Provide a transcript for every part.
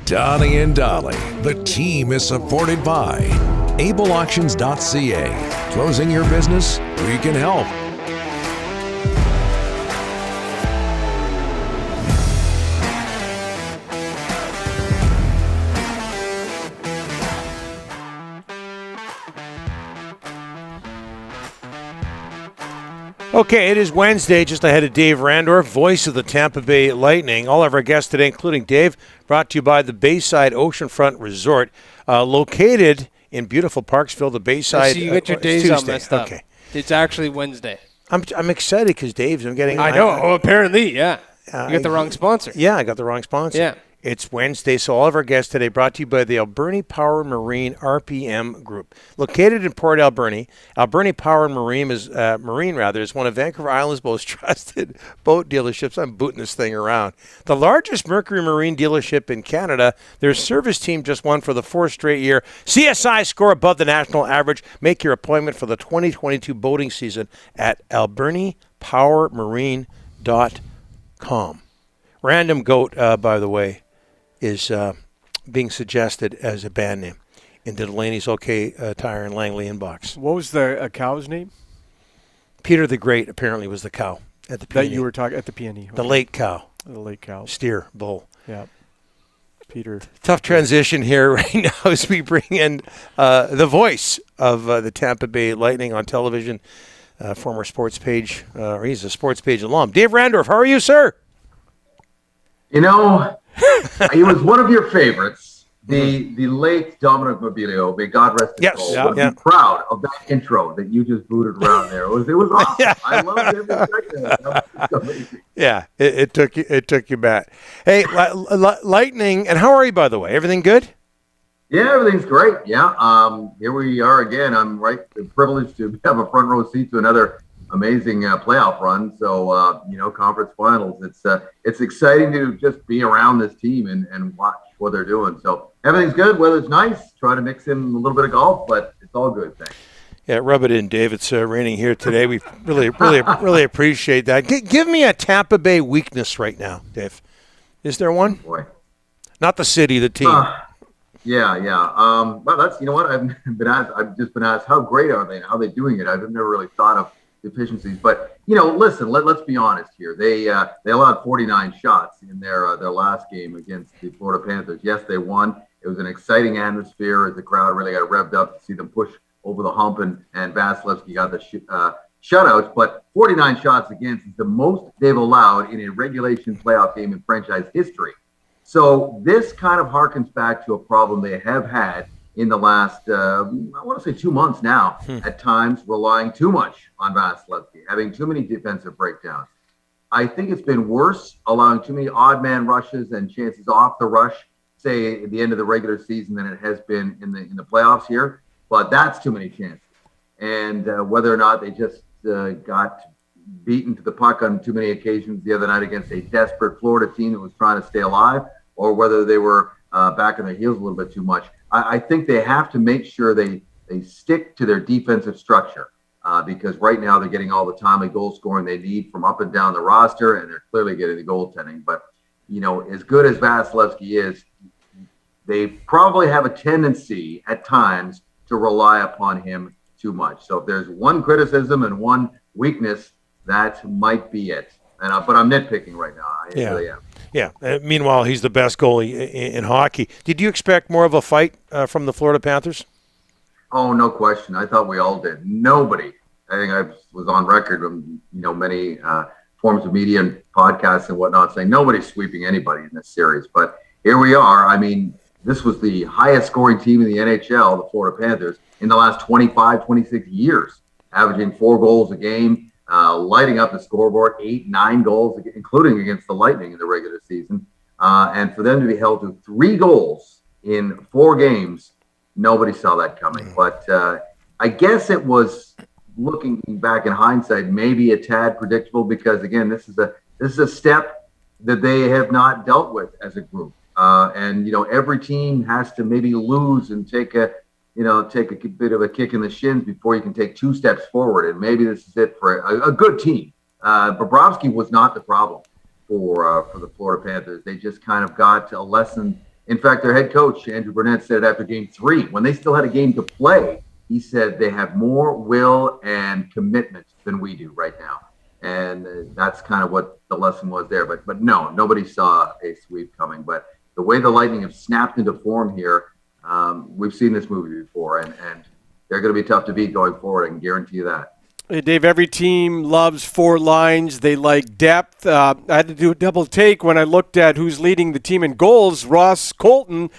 Donnie and Dolly. The team is supported by ableauctions.ca. Closing your business? We can help. Okay, it is Wednesday, just ahead of Dave Randorf, voice of the Tampa Bay Lightning. All of our guests today, including Dave, brought to you by the Bayside Oceanfront Resort, located in beautiful Parksville, the Bayside. So you get your days all messed up. Okay. It's actually Wednesday. I'm excited because Dave's. I'm getting. I know. Apparently, yeah. You got the wrong sponsor. Yeah, I got the wrong sponsor. Yeah. It's Wednesday, so all of our guests today brought to you by the Alberni Power Marine RPM Group. Located in Port Alberni, Alberni Power Marine is one of Vancouver Island's most trusted boat dealerships. I'm booting this thing around. The largest Mercury Marine dealership in Canada. Their service team just won for the fourth straight year. CSI score above the national average. Make your appointment for the 2022 boating season at albernipowermarine.com. Random Goat, by the way, is being suggested as a band name in the Delaney's OK Tire and Langley inbox. What was the cow's name? Peter the Great apparently was the cow at the peony. That you were talking at the peony. The late cow. The late cow. Steer, bull. Yeah. Peter. Tough transition here right now as we bring in the voice of the Tampa Bay Lightning on television, former sports page, or he's a sports page alum. Dave Randorf, how are you, sir? You know, he was one of your favorites, the late Dominic Mobilio. May God rest his soul. I'm proud of that intro that you just booted around there. It was awesome. Yeah. I loved every second of it. Yeah, it took you back. Hey, Lightning, and how are you, by the way? Everything good? Yeah, everything's great. Yeah, here we are again. I'm privileged to have a front row seat to another amazing playoff run. So, conference finals, it's exciting to just be around this team and watch what they're doing. So everything's good. Weather's nice. Try to mix in a little bit of golf, but it's all good. Thanks. Yeah, rub it in, Dave. It's raining here today. We really appreciate that. Give me a Tampa Bay weakness right now, Dave. Is there one? Boy. Not the city, the team. Yeah. Well, that's, you know what? I've just been asked, how great are they? How are they doing it? I've never really thought of deficiencies, but listen, let's be honest here. They allowed 49 shots in their last game against the Florida Panthers. Yes, they won. It was an exciting atmosphere as the crowd really got revved up to see them push over the hump, and Vasilevsky got the shutouts. But 49 shots against is the most they've allowed in a regulation playoff game in franchise history. So this kind of harkens back to a problem they have had in the last, I want to say 2 months now, at times relying too much on Vasilevsky, having too many defensive breakdowns. I think it's been worse, allowing too many odd man rushes and chances off the rush, say at the end of the regular season, than it has been in the playoffs here. But that's too many chances. And whether or not they just got beaten to the puck on too many occasions the other night against a desperate Florida team that was trying to stay alive, or whether they were back on their heels a little bit too much. I think they have to make sure they stick to their defensive structure because right now they're getting all the timely goal scoring they need from up and down the roster, and they're clearly getting the goaltending. But, as good as Vasilevsky is, they probably have a tendency at times to rely upon him too much. So if there's one criticism and one weakness, that might be it. But I'm nitpicking right now. I really am. Yeah. Meanwhile, he's the best goalie in hockey. Did you expect more of a fight from the Florida Panthers? Oh, no question. I thought we all did. Nobody. I think I was on record from many forms of media and podcasts and whatnot saying nobody's sweeping anybody in this series. But here we are. I mean, this was the highest scoring team in the NHL, the Florida Panthers, in the last 25, 26 years, averaging 4 goals a game. Lighting up the scoreboard, 8-9 goals, including against the Lightning in the regular season. And for them to be held to 3 goals in 4 games, nobody saw that coming. But I guess it was, looking back in hindsight, maybe a tad predictable because, again, this is a step that they have not dealt with as a group. And every team has to maybe lose and take a bit of a kick in the shins before you can take 2 steps forward. And maybe this is it for a good team. Bobrovsky was not the problem for the Florida Panthers. They just kind of got a lesson In fact, their head coach, Andrew Burnett, said after game 3, when they still had a game to play, he said they have more will and commitment than we do right now. And that's kind of what the lesson was there. But no, nobody saw a sweep coming. But the way the Lightning have snapped into form here, we've seen this movie before, and they're going to be tough to beat going forward. I can guarantee you that. Hey, Dave, every team loves 4 lines. They like depth. I had to do a double take when I looked at who's leading the team in goals. Ross Colton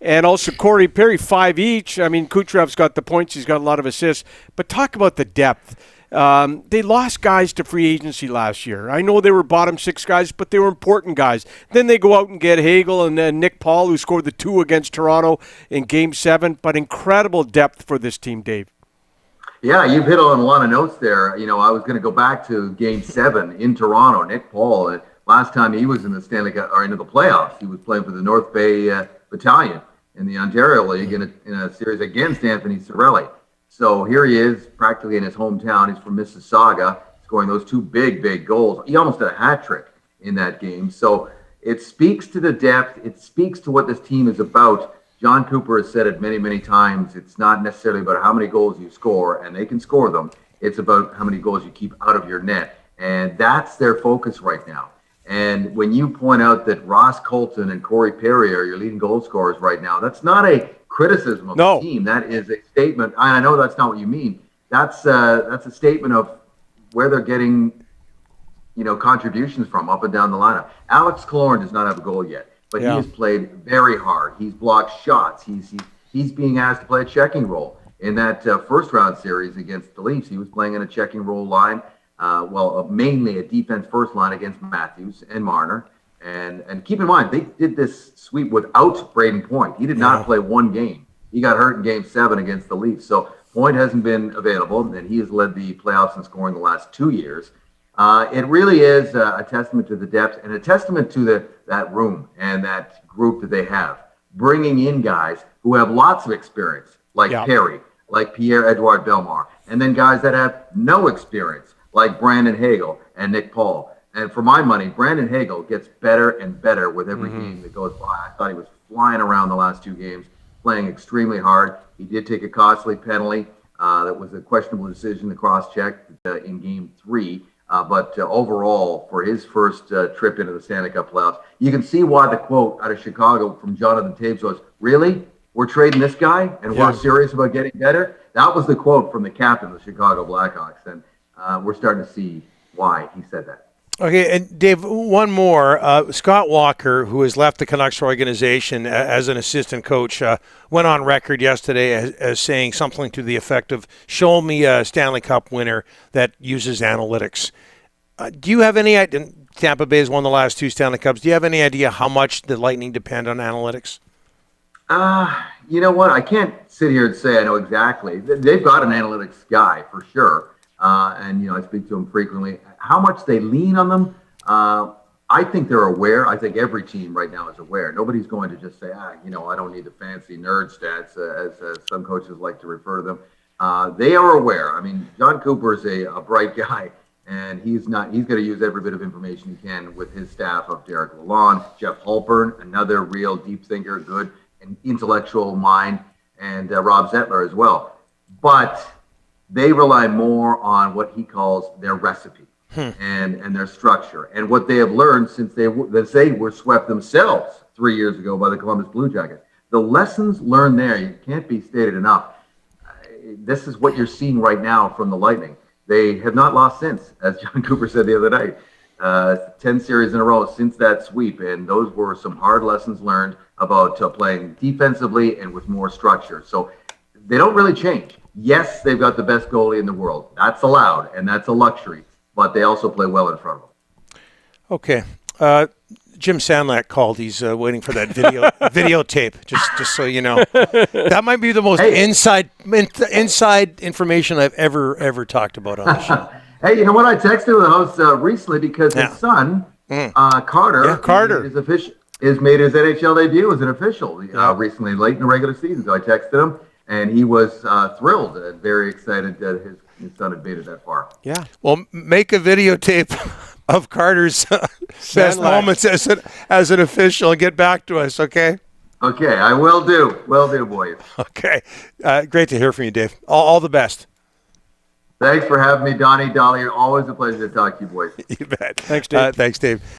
and also Corey Perry, 5 each. I mean, Kucherov's got the points. He's got a lot of assists. But talk about the depth. They lost guys to free agency last year. I know they were bottom 6 guys, but they were important guys. Then they go out and get Hagel and Nick Paul, who scored the 2 against Toronto in Game 7. But incredible depth for this team, Dave. Yeah, you've hit on a lot of notes there. You know, I was going to go back to Game 7 in Toronto. Nick Paul, last time he was in the Stanley Cup or into the playoffs, he was playing for the North Bay Battalion in the Ontario League in a series against Anthony Cirelli. So here he is, practically in his hometown. He's from Mississauga, scoring those 2 big goals. He almost had a hat trick in that game. So it speaks to the depth. It speaks to what this team is about. John Cooper has said it many times. It's not necessarily about how many goals you score, and they can score them. It's about how many goals you keep out of your net. And that's their focus right now. And when you point out that Ross Colton and Corey Perry are your leading goal scorers right now, that's not a criticism of the team. That is a statement. I know that's not what you mean. That's a statement of where they're getting, contributions from up and down the lineup. Alex Killorn does not have a goal yet. But he has played very hard. He's blocked shots. He's being asked to play a checking role. In that first round series against the Leafs, he was playing in a checking role line, mainly a defense first line against Matthews and Marner. And keep in mind, they did this sweep without Braden Point. He did not play one game. He got hurt in Game 7 against the Leafs. So Point hasn't been available, and he has led the playoffs in scoring the last 2 years. It really is a testament to the depth and a testament to that room and that group that they have, bringing in guys who have lots of experience, like Perry, like Pierre-Edouard Bellemare, and then guys that have no experience, like Brandon Hagel and Nick Paul. And for my money, Brandon Hagel gets better and better with every game that goes by. I thought he was flying around the last 2 games, playing extremely hard. He did take a costly penalty. That was a questionable decision to cross-check in Game 3. But overall, for his first trip into the Stanley Cup playoffs, you can see why the quote out of Chicago from Jonathan Toews was, "Really? We're trading this guy and we're serious about getting better?" That was the quote from the captain of the Chicago Blackhawks. And we're starting to see why he said that. Okay, and Dave, one more. Scott Walker, who has left the Canucks organization as an assistant coach, went on record yesterday as saying something to the effect of, "Show me a Stanley Cup winner that uses analytics." Do you have any idea? Tampa Bay has won the last 2 Stanley Cups. Do you have any idea how much the Lightning depend on analytics? You know what? I can't sit here and say I know exactly. They've got an analytics guy for sure. And I speak to them frequently. How much they lean on them, I think they're aware. I think every team right now is aware. Nobody's going to just say, I don't need the fancy nerd stats, as some coaches like to refer to them. They are aware. I mean, John Cooper is a bright guy, and he's going to use every bit of information he can with his staff of Derek Lalonde, Jeff Halpern, another real deep thinker, good and intellectual mind, and Rob Zettler as well. But they rely more on what he calls their recipe and their structure, and what they have learned since they were swept themselves 3 years ago by the Columbus Blue Jackets. The lessons learned there, you can't be stated enough. This is what you're seeing right now from the Lightning. They have not lost since, as John Cooper said the other night. 10 series in a row since that sweep, and those were some hard lessons learned about playing defensively and with more structure. So they don't really change. Yes, they've got the best goalie in the world. That's allowed, and that's a luxury. But they also play well in front of them. Okay. Jim Sandlak called. He's waiting for that videotape, just so you know. That might be the most inside information I've ever talked about on the show. Hey, you know what? I texted the host recently because his son, Carter, is made his NHL debut as an official recently, late in the regular season. So I texted him. And he was thrilled and very excited that his son had made it that far. Yeah. Well, make a videotape of Carter's best moments as an official and get back to us, okay? Okay, I will do. Will do, boys. Okay. Great to hear from you, Dave. All the best. Thanks for having me, Donnie, Dolly. Always a pleasure to talk to you, boys. You bet. Thanks, Dave. Thanks, Dave.